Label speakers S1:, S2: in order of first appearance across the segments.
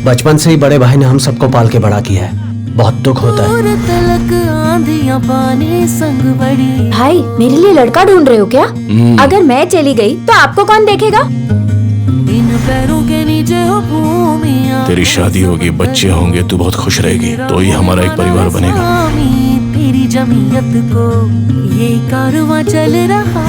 S1: बचपन से ही बड़े भाई ने हम सबको पाल के बड़ा किया है। बहुत दुख होता है।
S2: भाई मेरे लिए लड़का ढूंढ रहे हो क्या? अगर मैं चली गई तो आपको कौन देखेगा?
S3: तेरी शादी होगी, बच्चे होंगे, तू बहुत खुश रहेगी, तो ही हमारा एक परिवार बनेगा।
S4: तेरी जमीयत को ये कारवां चल रहा।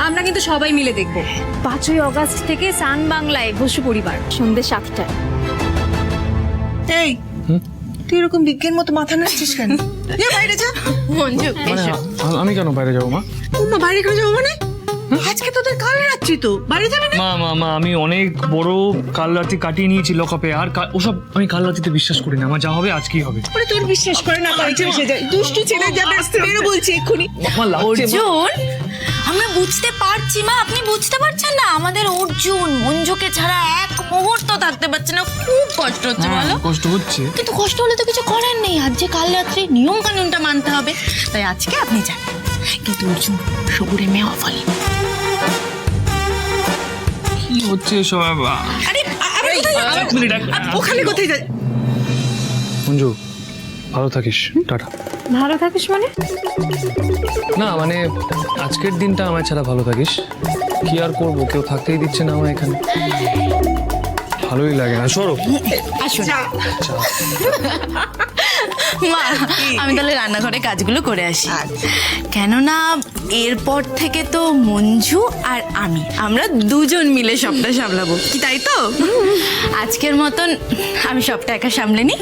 S5: আমরা কিন্তু সবাই মিলে দেখব 5ই আগস্ট থেকে সান বাংলায় বসু পরিবার
S2: সন্ধ্যে 7টায়।
S6: এই তুই এরকম বিজ্ঞান মতো মাথা নাড়ছিস কেন? যা বাইরে যা।
S5: মঞ্জু এসো।
S7: আমি কেন বাইরে যাবো মা?
S6: মা বাইরে কেন যাবো মানে? আজকে তোদের কাল রাত্রি, তো বাইরে যাবে না?
S7: মা আমি অনেক বড় কাল রাত্রি কাটিয়ে নিয়েছি লকআপে। আর ওসব আমি কাল রাত্রিতে বিশ্বাস করি না। আমার যা হবে আজকেই হবে।
S6: ওরে তোর বিশ্বাস করে না, বাড়িতে এসে যায়। দুষ্টু ছেলে যাবে, বেরো বলছি এক্ষুনি।
S8: অর্জুন, আমরা বুঝতে পারছি মা, আপনি বুঝতে পারছেন না? আমাদের অর্জুন মঞ্জুকে ছাড়া এক মুহূর্ত থাকতে পারছে না। খুব কষ্ট হচ্ছে বলো।
S7: কষ্ট হচ্ছে,
S8: কিন্তু কষ্ট হলে তো কিছু করার নেই। আজ যে কাল রাত্রে নিয়ম কানুনটা মানতে হবে, তাই আজকে আপনি যান। কিন্তু অর্জুন সবুরে মেয়ে অফালি।
S7: কি হচ্ছে এসব?
S6: আরে ওখানে কোথায় যায়?
S7: মঞ্জু ভালো থাকিস, টাটা।
S5: ভালো থাকিস মানে?
S7: না মানে আজকের দিনটা আমার ছাড়া ভালো থাকিস। কি আর করবো, কেউ থাকতেই দিচ্ছে না আমার এখানে। ভালোই লাগে না। সরো
S8: আসুন মা, আমি তাহলে রান্নাঘরে কাজগুলো করে আসি। কেননা এরপর থেকে তো মঞ্জু আর আমরা দুজন মিলে সবটা সামলাবো, কি তাই তো? আজকের মতন আমি সবটা একা সামলে নি।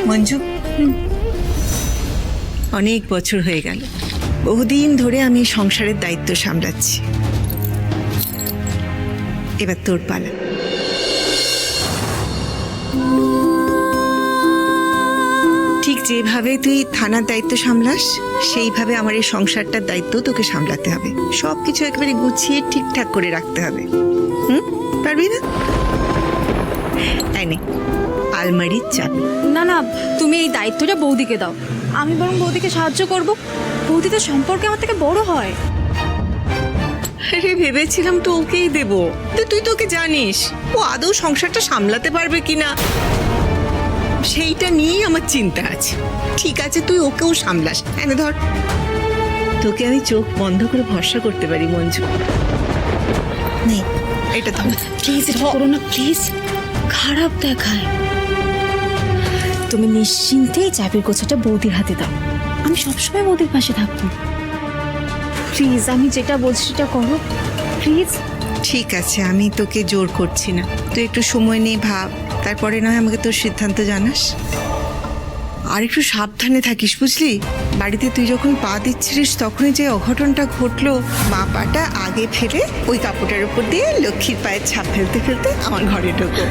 S6: মঞ্জু, অনেক বছর হয়ে গেল, বহুদিন ধরে আমি সংসারের দায়িত্ব সামলাচ্ছি। এবার তোর পালা। ঠিক যেভাবে তুই থানার দায়িত্ব সামলাস, সেইভাবে আমার এই সংসারটার দায়িত্ব তোকে সামলাতে হবে। সবকিছু একেবারে গুছিয়ে ঠিকঠাক করে রাখতে হবে। পারবি না? তাই নে, আলমারির চাবি।
S5: না না, তুমি এই দায়িত্বটা বৌদিকে দাও। আমি বরং বৌদিকে সাহায্য করব। বৌদি তো সম্পর্কে আমার থেকে বড় হয়।
S6: আরে ভেবেছিলাম তো ওকেই দেবো, তো তুই তোকে জানিস ও আদৌ সংসারটা সামলাতে পারবে কিনা, সেইটা নিয়েই আমার চিন্তা আছে। ঠিক আছে, তুই ওকেও সামলাস। এনে ধর, তোকে আমি চোখ বন্ধ করে ভরসা করতে পারি মঞ্জু। নে এটা ধর।
S5: প্লিজ এটা করো না, প্লিজ। খারাপ দেখায়। তুমি নিশ্চিন্তে চাবির গোছাটা বৌদির হাতে দাও। আমি সবসময় বৌদির পাশে থাকবো। প্লিজ, আমি যেটা বলছি সেটা করো প্লিজ।
S6: ঠিক আছে, আমি তোকে জোর করছি না। তুই একটু সময় নিয়ে ভাব, তারপরে নয় আমাকে তোর সিদ্ধান্ত জানাস। আর একটু সাবধানে থাকিস, বুঝলি? বাড়িতে তুই যখন পা দিচ্ছিলিস তখনই যে অঘটনটা ঘটলো, মা পাটা আগে ফেলে ওই কাপড়টার উপর দিয়ে লক্ষ্মীর পায়ের ছাপ ফেলতে ফেলতে আমার ঘরে ঢোকো।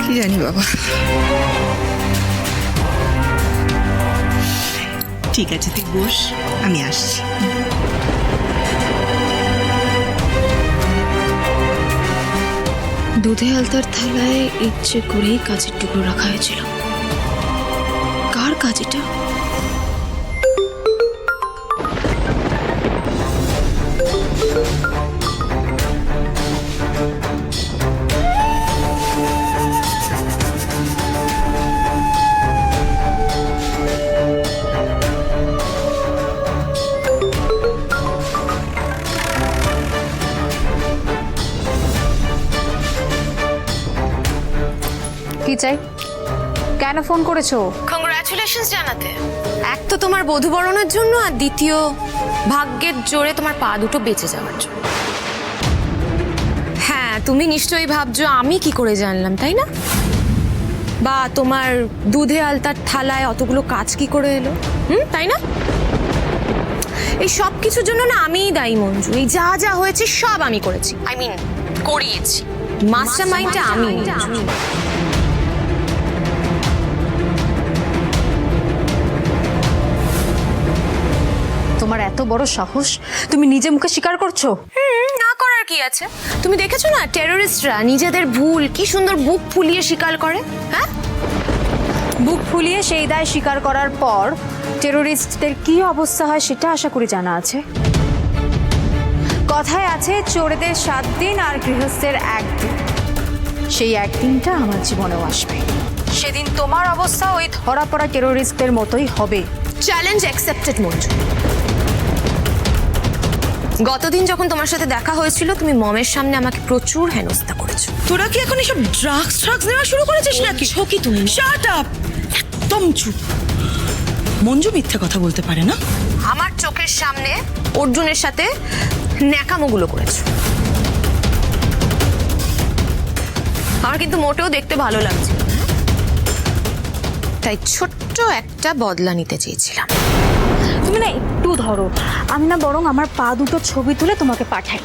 S6: কি জানি বাবা। ঠিক আছে, তুই বস, আমি আসছি।
S2: দুধে আলতার থালায় ইচ্ছে করেই কাজের টুকরো রাখা হয়েছিল। কার কাজ এটা?
S5: কি চাই? কেন ফোন করেছো?
S8: কংগ্রাচুলেশনস জানাতে। এক তো তোমার বধূবরণের জন্য, আর দ্বিতীয় ভাগ্যের জোরে তোমার পা দুটো বেঁচে যাওয়ার জন্য। হ্যাঁ, তুমি নিশ্চয়ই ভাবছো আমি কি করে জানলাম, তাই না? বা তোমার দুধে আলতার থালায় অতগুলো কাজ কি করে এলো, তাই না? এই সব কিছুর জন্য না আমিই দায়ী মঞ্জু। এই যা যা হয়েছে সব আমি করেছি, আই মিন করিয়েছি। মাস্টার মাইন্ডটা আমি।
S5: তোমার এত বড় সাহস, তুমি নিজে মুখে স্বীকার করছো?
S8: না করার কি আছে? তুমি দেখেছো না টেররিস্টরা নিজেদের ভুল কি সুন্দর বুক ফুলিয়ে স্বীকার করে? হ্যাঁ,
S5: বুক ফুলিয়ে সেই দায় স্বীকার করার পর টেররিস্টদের কি অবস্থা হয় সেটা আশা করি জানা আছে। কথায় আছে চোরেদের 7 দিন আর গৃহস্থের 1 দিন। সেই একদিনটা আমার জীবনেও আসবে, সেদিন তোমার অবস্থা ওই ধরা পড়া টেররিস্টদের মতোই হবে।
S8: Challenge accepted Manju. গতদিন যখন তোমার সাথে দেখা হয়েছিল তুমি মমের সামনে আমাকে প্রচুর হেনস্থা করেছো।
S6: তোরা কি এখন এসব ড্রাগস নেওয়া শুরু করেছিস নাকি?
S8: কি তুমি
S6: শাট আপ, একদম চুপ। মঞ্জু মিথ্যে কথা বলতে পারে না।
S8: আমার চোখের সামনে অর্জুনের সাথে ন্যাকামোগুলো করেছো। আমার কিন্তু মোটেও দেখতে ভালো লাগছে, তাই ছোট্ট একটা বদলা নিতে চেয়েছিলাম।
S5: তুমি না একটু ধরো, আমি না বরং আমার পা দুটো ছবি তুলে তোমাকে পাঠাই।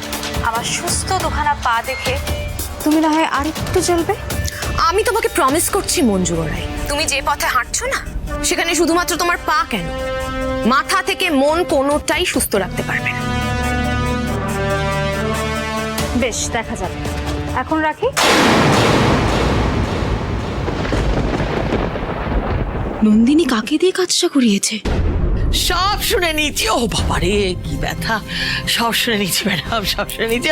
S5: আমার সুস্থ দুখানা পা দেখে তুমি না হয় আর একটু চলবে।
S8: আমি তোমাকে প্রমিস করছি মঞ্জু রায়, তুমি যে পথে হাঁটছো না সেখানে শুধুমাত্র তোমার পা কেন, মাথা থেকে মন কোনোটাই সুস্থ রাখতে পারবে না।
S5: বেশ, দেখা যাবে। এখন রাখি।
S2: নন্দিনী কাকে দিয়ে কাজটা করিয়েছে?
S9: সব শুনে নিয়েছি। ও বাবারে কি ব্যথা! সব শুনে নিয়েছি ম্যাডাম, সব শুনে নিয়েছি।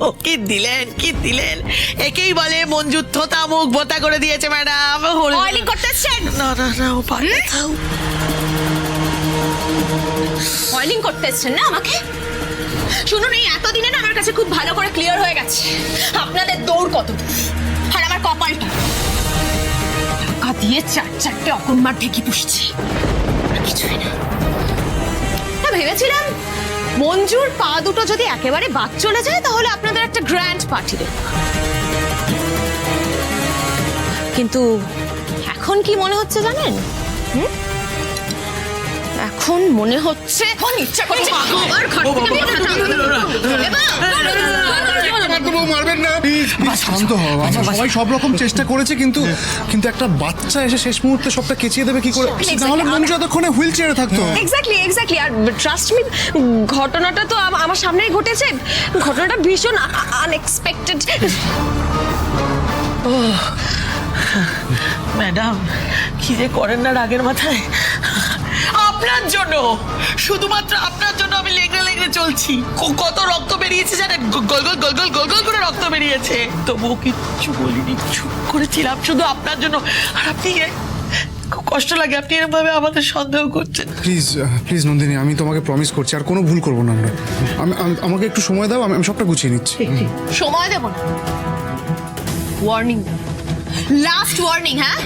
S9: ও কি দিলেন! একেই বলে মঞ্জু থোতা মুখ ভোতা করে দিয়েছে ম্যাডাম।
S8: অয়েলিং করতেছেন?
S9: না ও পারে থাও।
S8: অয়েলিং করতেছেন না আমাকে? শুনুন, এই এতদিনে না আমার কাছে খুব ভালো করে ক্লিয়ার হয়ে গেছে আপনাদের দৌড় কত দূর, আর আমার কপালটা টাকা দিয়ে 4-4টে অকর্মার ঢেকি পুষছি, কিছুই না। ভেবেছিলাম মঞ্জুর পা দুটো যদি একেবারে বাদ চলে যায় তাহলে আপনাদের একটা গ্র্যান্ড পার্টি দেব, কিন্তু এখন কি মনে হচ্ছে জানেন? এখন মনে হচ্ছে ইচ্ছা করছে আবার ঘর থেকে বের হতে হবে।
S10: মারবেন না, শান্ত হও। আমরা সবাই সব রকম চেষ্টা করেছি, কিন্তু একটা বাচ্চা এসে শেষ মুহূর্তে সবটা কেচিয়ে দেবে কি করে? নাহলে মঞ্জু এতক্ষণে হুইল চেয়ারে থাকতো।
S8: এক্স্যাক্টলি। আর ট্রাস্ট মি, ঘটনাটা তো আমার সামনেই ঘটেছে। ঘটনাটা ভীষণ আনএক্সপেক্টেড।
S9: ম্যাডাম কি যে করেন না রাগের মাথায়। আপনার জন্য, শুধুমাত্র আপনার জন্য আমি লেগড়ে চলছি। কত রক্ত বেরিয়েছে জানেন? গল করে রক্ত বেরিয়েছে, তবুও কিচ্ছু বলিনি, চুপ করেছিলাম শুধু আপনার জন্য। আর আপনি খুব কষ্ট লাগে আপনি এরকম ভাবে আমাদের সন্দেহ করছেন।
S10: প্লিজ নন্দিনী, আমি তোমাকে প্রমিস করছি আর কোনো ভুল করবো না আমরা। আমাকে একটু সময় দাও, আমি সবটা গুছিয়ে নিচ্ছি।
S8: সময় দেব না, ওয়ার্নিং, লাস্ট ওয়ার্নিং। হ্যাঁ,